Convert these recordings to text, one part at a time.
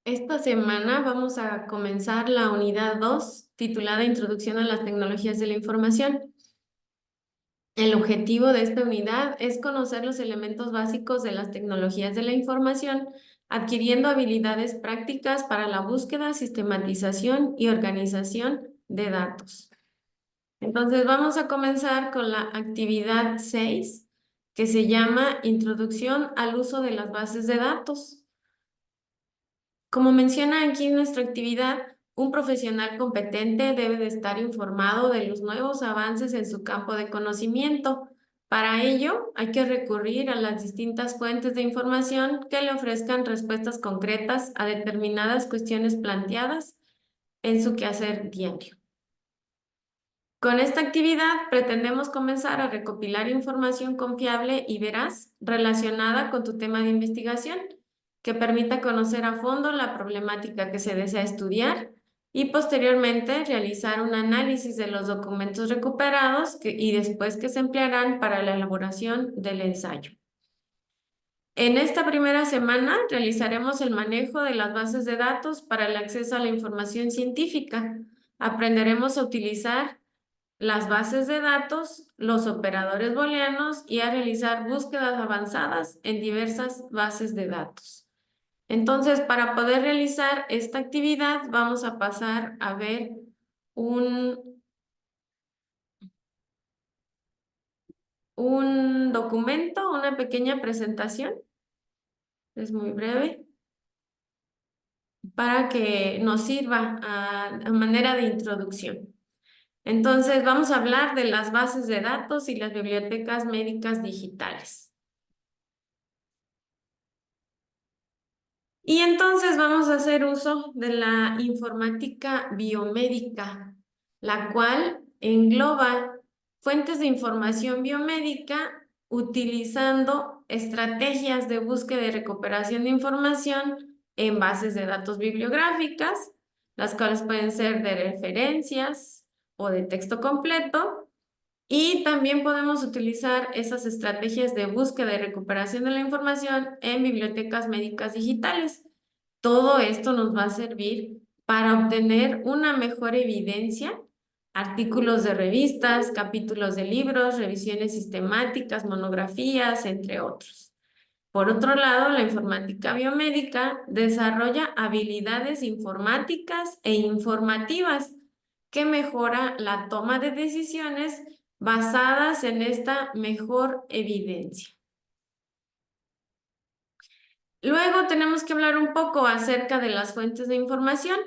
Esta semana vamos a comenzar la unidad 2, titulada Introducción a las tecnologías de la información. El objetivo de esta unidad es conocer los elementos básicos de las tecnologías de la información, adquiriendo habilidades prácticas para la búsqueda, sistematización y organización de datos. Entonces vamos a comenzar con la actividad 6, que se llama Introducción al uso de las bases de datos. Como menciona aquí en nuestra actividad, un profesional competente debe de estar informado de los nuevos avances en su campo de conocimiento. Para ello, hay que recurrir a las distintas fuentes de información que le ofrezcan respuestas concretas a determinadas cuestiones planteadas en su quehacer diario. Con esta actividad pretendemos comenzar a recopilar información confiable y veraz relacionada con tu tema de investigación, que permita conocer a fondo la problemática que se desea estudiar y posteriormente realizar un análisis de los documentos recuperados y después que se emplearán para la elaboración del ensayo. En esta primera semana realizaremos el manejo de las bases de datos para el acceso a la información científica. Aprenderemos a utilizar las bases de datos, los operadores booleanos y a realizar búsquedas avanzadas en diversas bases de datos. Entonces, para poder realizar esta actividad, vamos a pasar a ver un documento, una pequeña presentación, es muy breve, para que nos sirva a manera de introducción. Entonces, vamos a hablar de las bases de datos y las bibliotecas médicas digitales. Y entonces vamos a hacer uso de la informática biomédica, la cual engloba fuentes de información biomédica utilizando estrategias de búsqueda y recuperación de información en bases de datos bibliográficas, las cuales pueden ser de referencias o de texto completo. Y también podemos utilizar esas estrategias de búsqueda y recuperación de la información en bibliotecas médicas digitales. Todo esto nos va a servir para obtener una mejor evidencia, artículos de revistas, capítulos de libros, revisiones sistemáticas, monografías, entre otros. Por otro lado, la informática biomédica desarrolla habilidades informáticas e informativas que mejora la toma de decisiones basadas en esta mejor evidencia. Luego tenemos que hablar un poco acerca de las fuentes de información,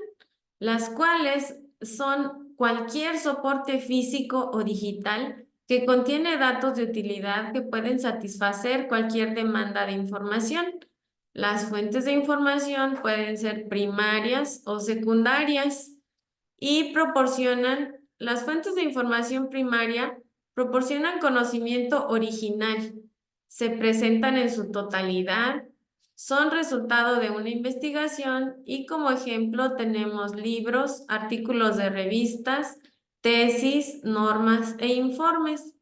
las cuales son cualquier soporte físico o digital que contiene datos de utilidad que pueden satisfacer cualquier demanda de información. Las fuentes de información pueden ser primarias o secundarias y las fuentes de información primaria proporcionan conocimiento original, se presentan en su totalidad, son resultado de una investigación y como ejemplo tenemos libros, artículos de revistas, tesis, normas e informes.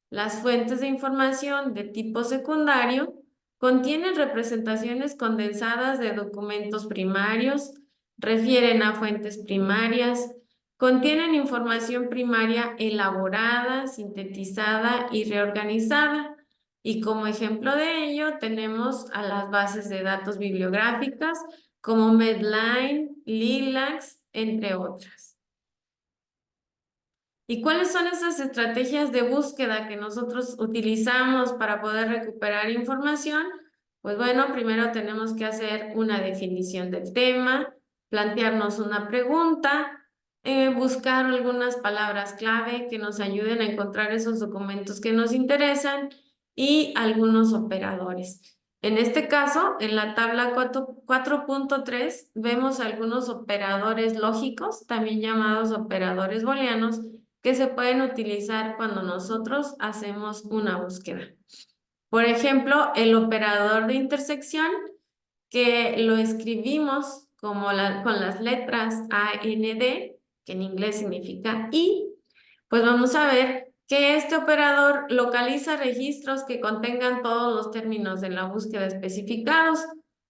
Las fuentes de información de tipo secundario contienen representaciones condensadas de documentos primarios, refieren a fuentes primarias, contienen información primaria elaborada, sintetizada y reorganizada. Y como ejemplo de ello tenemos a las bases de datos bibliográficas como Medline, Lilacs, entre otras. ¿Y cuáles son esas estrategias de búsqueda que nosotros utilizamos para poder recuperar información? Pues bueno, primero tenemos que hacer una definición del tema, plantearnos una pregunta, buscar algunas palabras clave que nos ayuden a encontrar esos documentos que nos interesan y algunos operadores. En este caso, en la tabla 4.3 vemos algunos operadores lógicos, también llamados operadores booleanos, que se pueden utilizar cuando nosotros hacemos una búsqueda. Por ejemplo, el operador de intersección, que lo escribimos como con las letras AND, que en inglés significa y, pues vamos a ver que este operador localiza registros que contengan todos los términos de la búsqueda especificados.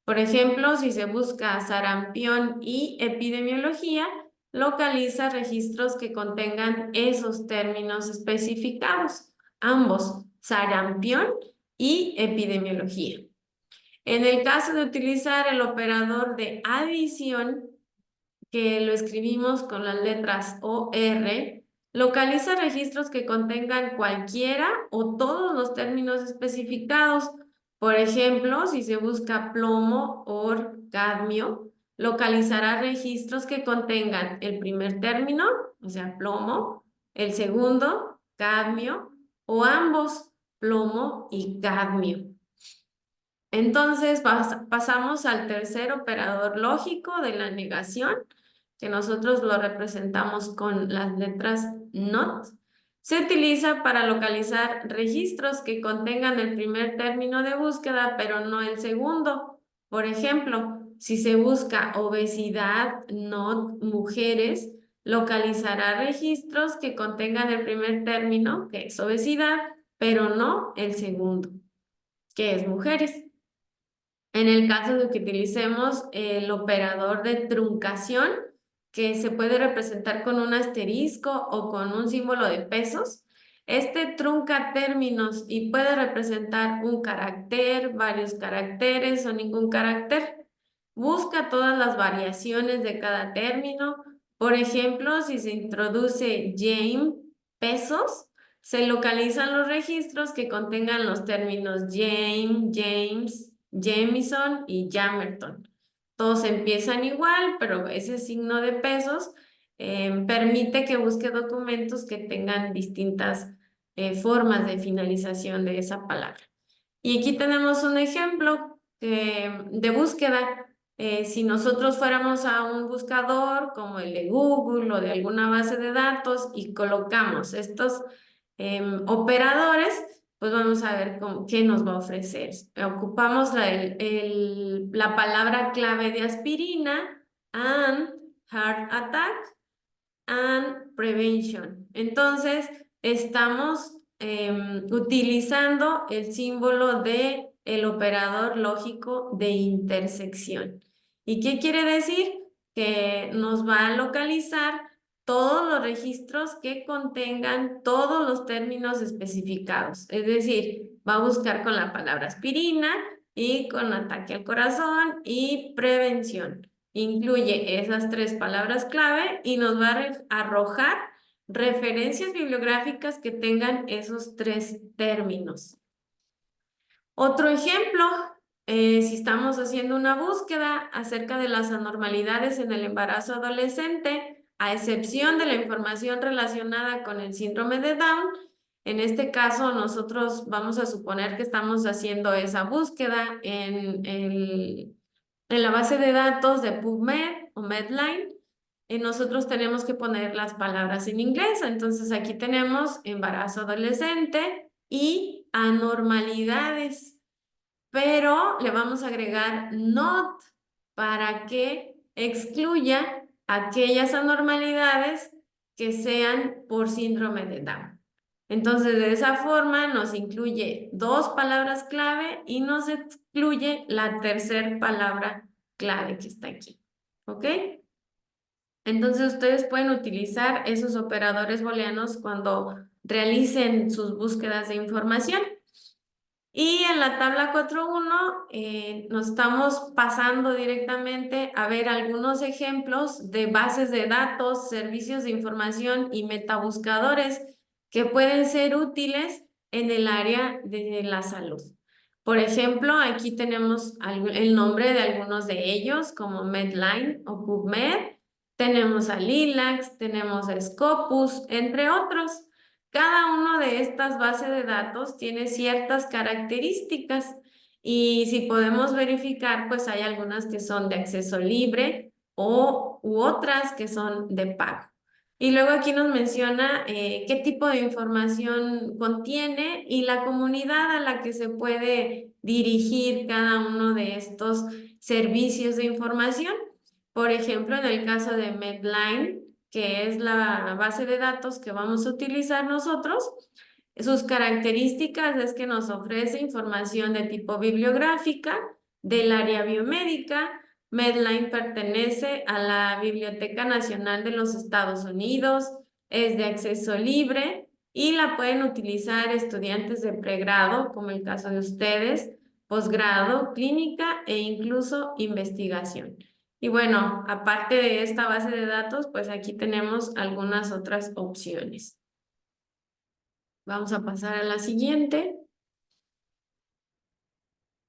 Por ejemplo, si se busca sarampión y epidemiología, localiza registros que contengan esos términos especificados, ambos, sarampión y epidemiología. En el caso de utilizar el operador de adición, que lo escribimos con las letras O, R, localiza registros que contengan cualquiera o todos los términos especificados. Por ejemplo, si se busca plomo o cadmio, localizará registros que contengan el primer término, o sea, plomo, el segundo, cadmio, o ambos, plomo y cadmio. Entonces pasamos al tercer operador lógico de la negación, que nosotros lo representamos con las letras NOT. Se utiliza para localizar registros que contengan el primer término de búsqueda, pero no el segundo. Por ejemplo, si se busca obesidad, NOT, mujeres, localizará registros que contengan el primer término, que es obesidad, pero no el segundo, que es mujeres. En el caso de que utilicemos el operador de truncación, que se puede representar con un asterisco o con un símbolo de pesos, este trunca términos y puede representar un carácter, varios caracteres o ningún carácter. Busca todas las variaciones de cada término. Por ejemplo, si se introduce James, pesos, se localizan los registros que contengan los términos James, Jamison y Jamerton. Todos empiezan igual, pero ese signo de pesos permite que busque documentos que tengan distintas formas de finalización de esa palabra. Y aquí tenemos un ejemplo de búsqueda. Si nosotros fuéramos a un buscador como el de Google o de alguna base de datos y colocamos estos operadores, pues vamos a ver qué nos va a ofrecer. Ocupamos la palabra clave de aspirina and heart attack and prevention. Entonces, estamos utilizando el símbolo de el operador lógico de intersección. ¿Y qué quiere decir? Que nos va a localizar todos los registros que contengan todos los términos especificados. Es decir, va a buscar con la palabra aspirina y con ataque al corazón y prevención. Incluye esas tres palabras clave y nos va a arrojar referencias bibliográficas que tengan esos tres términos. Otro ejemplo, si estamos haciendo una búsqueda acerca de las anormalidades en el embarazo adolescente, a excepción de la información relacionada con el síndrome de Down, en este caso nosotros vamos a suponer que estamos haciendo esa búsqueda en la base de datos de PubMed o Medline. Nosotros tenemos que poner las palabras en inglés. Entonces aquí tenemos embarazo adolescente y anormalidades, pero le vamos a agregar not para que excluya aquellas anormalidades que sean por síndrome de Down. Entonces, de esa forma nos incluye dos palabras clave y nos excluye la tercera palabra clave que está aquí. ¿Ok? Entonces, ustedes pueden utilizar esos operadores booleanos cuando realicen sus búsquedas de información. Y en la tabla 4.1 nos estamos pasando directamente a ver algunos ejemplos de bases de datos, servicios de información y metabuscadores que pueden ser útiles en el área de la salud. Por ejemplo, aquí tenemos el nombre de algunos de ellos, como Medline o PubMed. Tenemos a Lilacs, tenemos a Scopus, entre otros. Cada una de estas bases de datos tiene ciertas características y si podemos verificar, pues hay algunas que son de acceso libre u otras que son de pago. Y luego aquí nos menciona qué tipo de información contiene y la comunidad a la que se puede dirigir cada uno de estos servicios de información. Por ejemplo, en el caso de Medline, que es la base de datos que vamos a utilizar nosotros, sus características es que nos ofrece información de tipo bibliográfica, del área biomédica. Medline pertenece a la Biblioteca Nacional de los Estados Unidos, es de acceso libre y la pueden utilizar estudiantes de pregrado, como el caso de ustedes, posgrado, clínica e incluso investigación. Y bueno, aparte de esta base de datos, pues aquí tenemos algunas otras opciones. Vamos a pasar a la siguiente.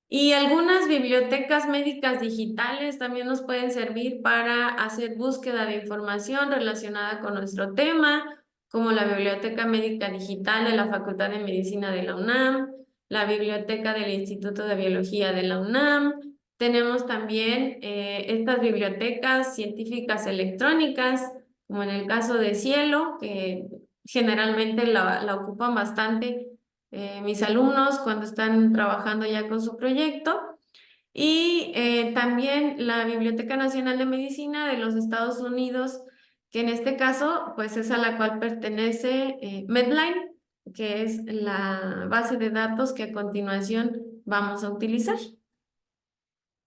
Y algunas bibliotecas médicas digitales también nos pueden servir para hacer búsqueda de información relacionada con nuestro tema, como la Biblioteca Médica Digital de la Facultad de Medicina de la UNAM, la Biblioteca del Instituto de Biología de la UNAM. Tenemos también estas bibliotecas científicas electrónicas, como en el caso de Cielo, que generalmente la ocupan bastante mis alumnos cuando están trabajando ya con su proyecto. Y también la Biblioteca Nacional de Medicina de los Estados Unidos, que en este caso pues es a la cual pertenece Medline, que es la base de datos que a continuación vamos a utilizar.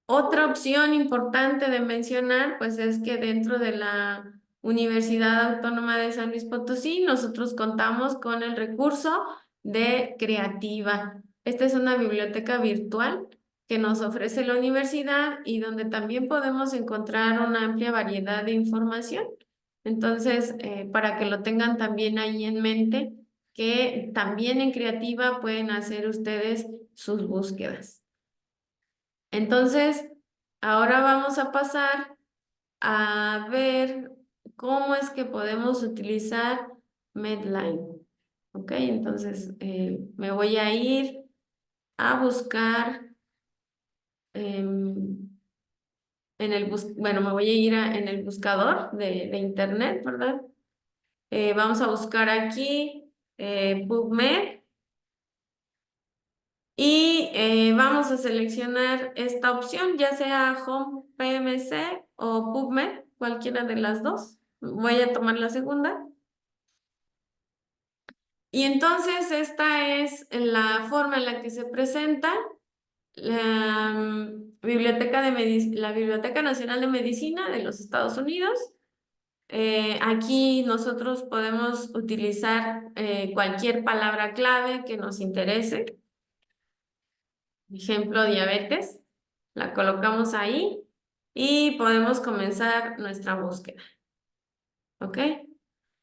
Otra opción importante de mencionar, pues es que dentro de la Universidad Autónoma de San Luis Potosí, nosotros contamos con el recurso de Creativa. Esta es una biblioteca virtual que nos ofrece la universidad y donde también podemos encontrar una amplia variedad de información. Entonces, para que lo tengan también ahí en mente, que también en Creativa pueden hacer ustedes sus búsquedas. Entonces, ahora vamos a pasar a ver cómo es que podemos utilizar Medline. ¿Ok? Entonces, me voy a ir a buscar bueno, me voy a ir en el buscador de internet, ¿verdad? Vamos a buscar aquí PubMed. Y vamos a seleccionar esta opción, ya sea Home PMC o PubMed, cualquiera de las dos. Voy a tomar la segunda. Y entonces esta es la forma en la que se presenta la la Biblioteca Nacional de Medicina de los Estados Unidos. Aquí nosotros podemos utilizar cualquier palabra clave que nos interese. Ejemplo, diabetes. La colocamos ahí y podemos comenzar nuestra búsqueda. ¿Ok?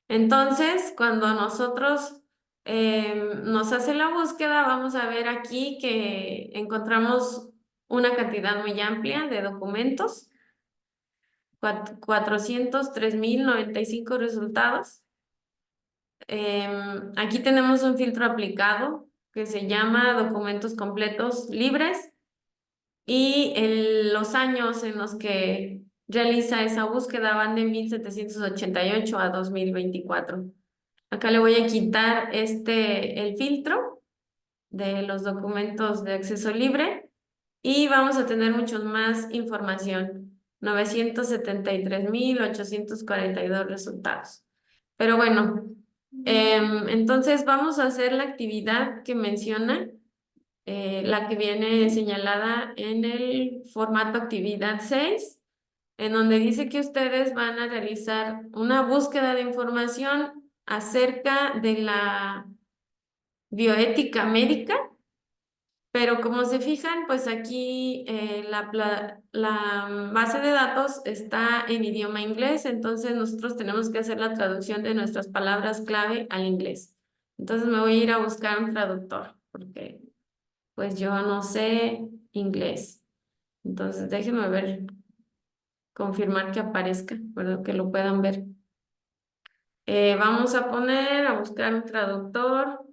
Entonces, cuando nosotros nos hace la búsqueda, vamos a ver aquí que encontramos una cantidad muy amplia de documentos, 403.095 resultados. Aquí tenemos un filtro aplicado que se llama documentos completos libres. Y los años en los que realiza esa búsqueda van de 1788 a 2024. Acá le voy a quitar el filtro de los documentos de acceso libre y vamos a tener mucho más información. 973.842 resultados. Pero bueno, entonces vamos a hacer la actividad que menciona la que viene señalada en el formato actividad 6, en donde dice que ustedes van a realizar una búsqueda de información acerca de la bioética médica, pero como se fijan, pues aquí la base de datos está en idioma inglés, entonces nosotros tenemos que hacer la traducción de nuestras palabras clave al inglés. Entonces me voy a ir a buscar un traductor, porque pues yo no sé inglés. Entonces, déjenme ver, confirmar que aparezca, ¿verdad? Que lo puedan ver. Vamos a poner, a buscar un traductor,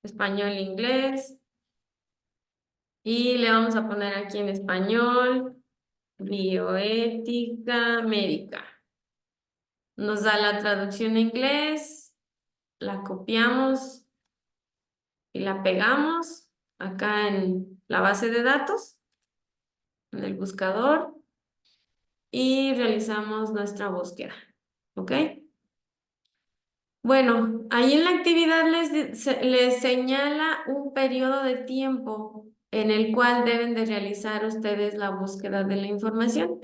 español-inglés, y le vamos a poner aquí en español, bioética médica. Nos da la traducción en inglés, la copiamos y la pegamos acá en la base de datos, en el buscador. Y realizamos nuestra búsqueda. ¿Ok? Bueno, ahí en la actividad les señala un periodo de tiempo en el cual deben de realizar ustedes la búsqueda de la información.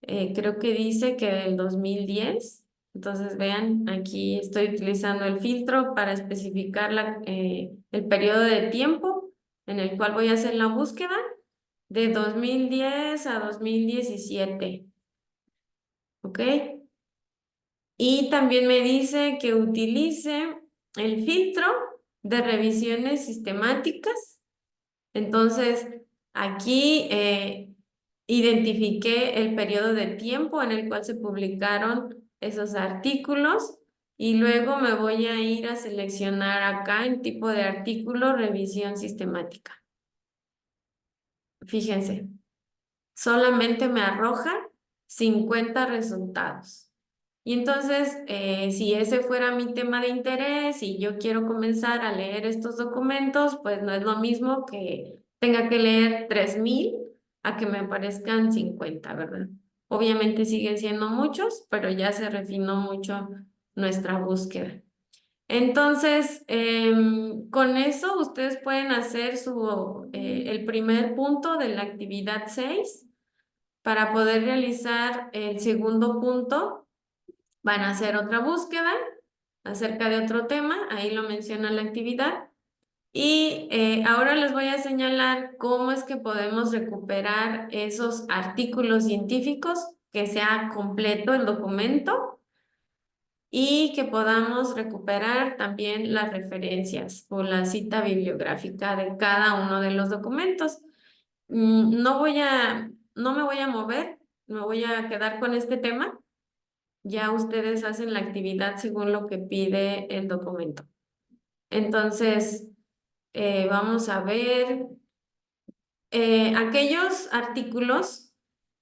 Creo que dice que del 2010. Entonces, vean, aquí estoy utilizando el filtro para especificar el periodo de tiempo en el cual voy a hacer la búsqueda de 2010 a 2017. ¿Ok? Y también me dice que utilice el filtro de revisiones sistemáticas. Entonces, aquí identifiqué el periodo de tiempo en el cual se publicaron esos artículos y luego me voy a ir a seleccionar acá en tipo de artículo, revisión sistemática. Fíjense, solamente me arroja 50 resultados. Y entonces, si ese fuera mi tema de interés y yo quiero comenzar a leer estos documentos, pues no es lo mismo que tenga que leer 3000 a que me aparezcan 50, ¿verdad? Obviamente siguen siendo muchos, pero ya se refinó mucho nuestra búsqueda. Entonces, con eso ustedes pueden hacer el primer punto de la actividad 6 para poder realizar el segundo punto. Van a hacer otra búsqueda acerca de otro tema, ahí lo menciona la actividad. Y ahora les voy a señalar cómo es que podemos recuperar esos artículos científicos, que sea completo el documento y que podamos recuperar también las referencias o la cita bibliográfica de cada uno de los documentos. No me voy a mover, me voy a quedar con este tema. Ya ustedes hacen la actividad según lo que pide el documento. Entonces, vamos a ver aquellos artículos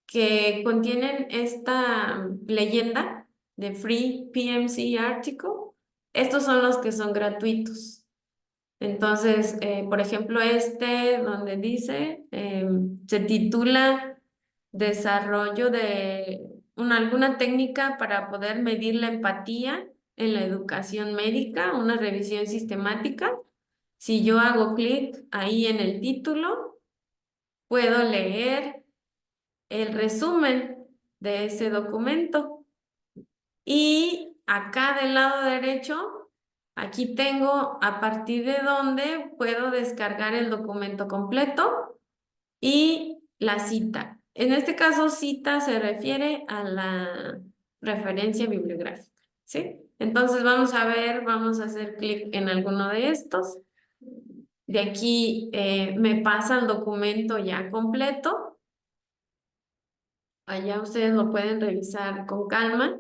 que contienen esta leyenda de Free PMC Article. Estos son los que son gratuitos. Entonces, por ejemplo, este donde dice, se titula Desarrollo de alguna técnica para poder medir la empatía en la educación médica, una revisión sistemática. Si yo hago clic ahí en el título, puedo leer el resumen de ese documento. Y acá del lado derecho, aquí tengo a partir de donde puedo descargar el documento completo y la cita. En este caso, cita se refiere a la referencia bibliográfica, ¿sí? Entonces vamos a ver, vamos a hacer clic en alguno de estos. De aquí me pasa el documento ya completo. Allá ustedes lo pueden revisar con calma.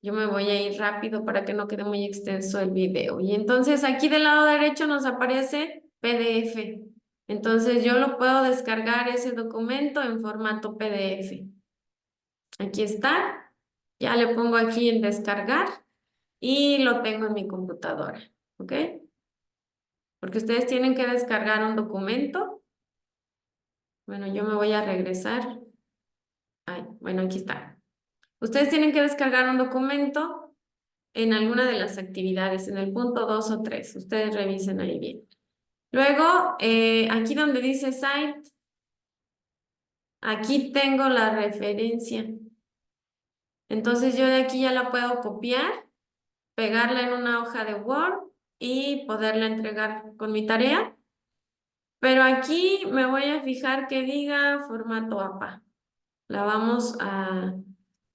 Yo me voy a ir rápido para que no quede muy extenso el video. Y entonces aquí del lado derecho nos aparece PDF. Entonces yo lo puedo descargar ese documento en formato PDF. Aquí está. Ya le pongo aquí en descargar y lo tengo en mi computadora. ¿Ok? Porque ustedes tienen que descargar un documento. Bueno, yo me voy a regresar. Ay, bueno, aquí está. Ustedes tienen que descargar un documento en alguna de las actividades, en el punto 2 o 3. Ustedes revisen ahí bien. Luego, aquí donde dice site, aquí tengo la referencia. Entonces yo de aquí ya la puedo copiar, pegarla en una hoja de Word y poderla entregar con mi tarea. Pero aquí me voy a fijar que diga formato APA. La vamos a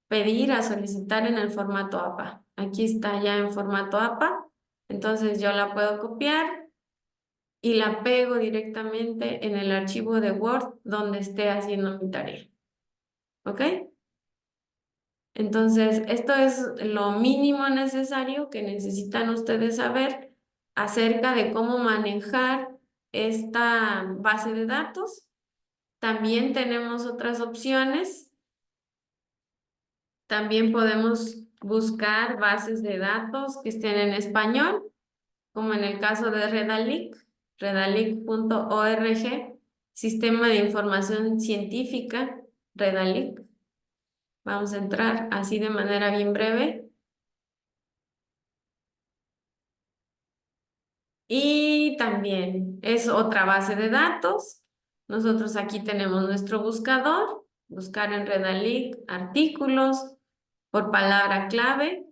pedir, a solicitar en el formato APA. Aquí está ya en formato APA. Entonces yo la puedo copiar y la pego directamente en el archivo de Word donde esté haciendo mi tarea. ¿Ok? Entonces, esto es lo mínimo necesario que necesitan ustedes saber acerca de cómo manejar esta base de datos. También tenemos otras opciones. También podemos buscar bases de datos que estén en español, como en el caso de Redalic, redalic.org, Sistema de Información Científica, Redalic. Vamos a entrar así de manera bien breve. Y también es otra base de datos Nosotros aquí tenemos nuestro buscador, buscar en Redalyc artículos por palabra clave,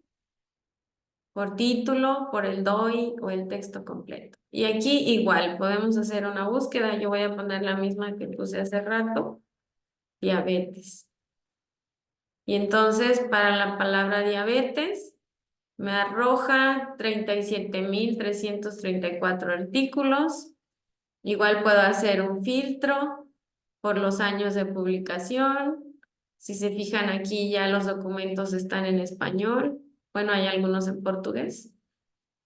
por título, por el DOI o el texto completo. Y aquí igual podemos hacer una búsqueda. Yo voy a poner la misma que puse hace rato, diabetes. Y entonces para la palabra diabetes me arroja 37.334 artículos. Igual puedo hacer un filtro por los años de publicación. Si se fijan aquí ya los documentos están en español. Bueno, hay algunos en portugués.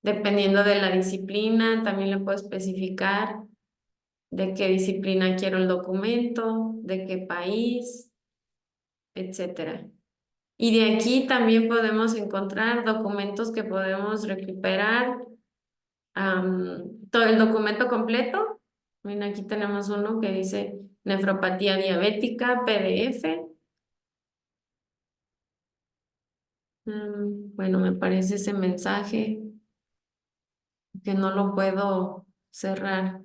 Dependiendo de la disciplina, también le puedo especificar de qué disciplina quiero el documento, de qué país, etcétera. Y de aquí también podemos encontrar documentos que podemos recuperar, todo el documento completo. Miren, aquí tenemos uno que dice nefropatía diabética, PDF. Bueno, me parece ese mensaje que no lo puedo cerrar.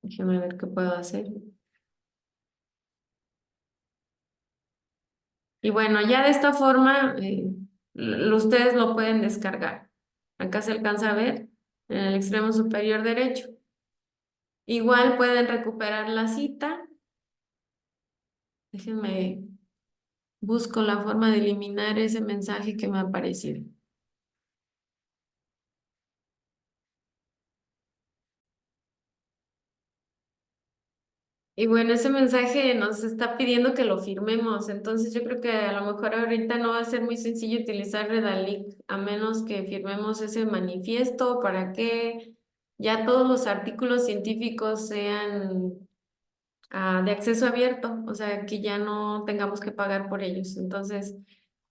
Déjame ver qué puedo hacer. Y bueno, ya de esta forma, ustedes lo pueden descargar. Acá se alcanza a ver en el extremo superior derecho. Igual pueden recuperar la cita. Déjenme, busco la forma de eliminar ese mensaje que me apareció. Y bueno, ese mensaje nos está pidiendo que lo firmemos, entonces yo creo que a lo mejor ahorita no va a ser muy sencillo utilizar Redalyc, a menos que firmemos ese manifiesto para que ya todos los artículos científicos sean de acceso abierto, o sea, que ya no tengamos que pagar por ellos. Entonces,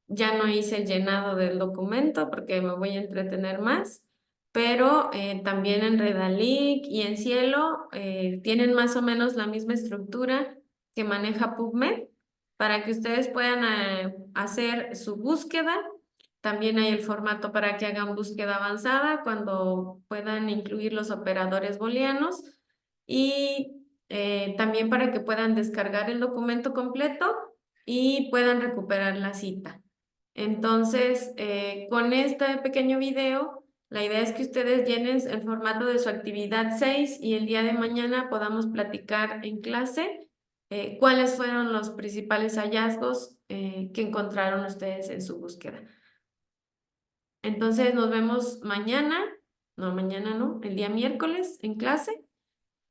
ya no hice el llenado del documento porque me voy a entretener más, pero también en Redalyc y en Cielo tienen más o menos la misma estructura que maneja PubMed para que ustedes puedan hacer su búsqueda. También hay el formato para que hagan búsqueda avanzada cuando puedan incluir los operadores booleanos y también para que puedan descargar el documento completo y puedan recuperar la cita. Entonces, con este pequeño video, la idea es que ustedes llenen el formato de su actividad 6 y el día de mañana podamos platicar en clase cuáles fueron los principales hallazgos que encontraron ustedes en su búsqueda. Entonces, nos vemos mañana no, el día miércoles en clase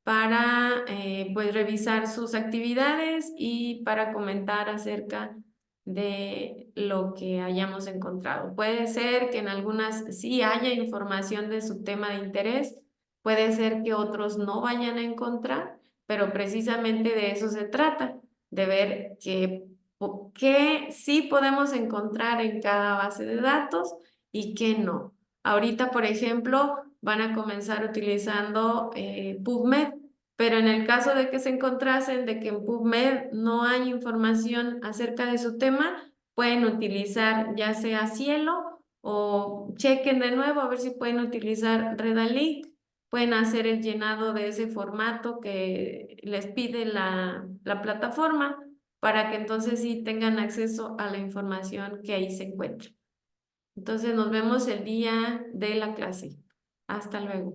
para pues revisar sus actividades y para comentar acerca de lo que hayamos encontrado. Puede ser que en algunas sí haya información de su tema de interés, puede ser que otros no vayan a encontrar, pero precisamente de eso se trata, de ver qué sí podemos encontrar en cada base de datos y qué no. Ahorita, por ejemplo, van a comenzar utilizando PubMed, pero en el caso de que se encontrasen de que en PubMed no hay información acerca de su tema, pueden utilizar ya sea Cielo o chequen de nuevo a ver si pueden utilizar Redalyc, pueden hacer el llenado de ese formato que les pide la plataforma para que entonces sí tengan acceso a la información que ahí se encuentra. Entonces nos vemos el día de la clase. Hasta luego.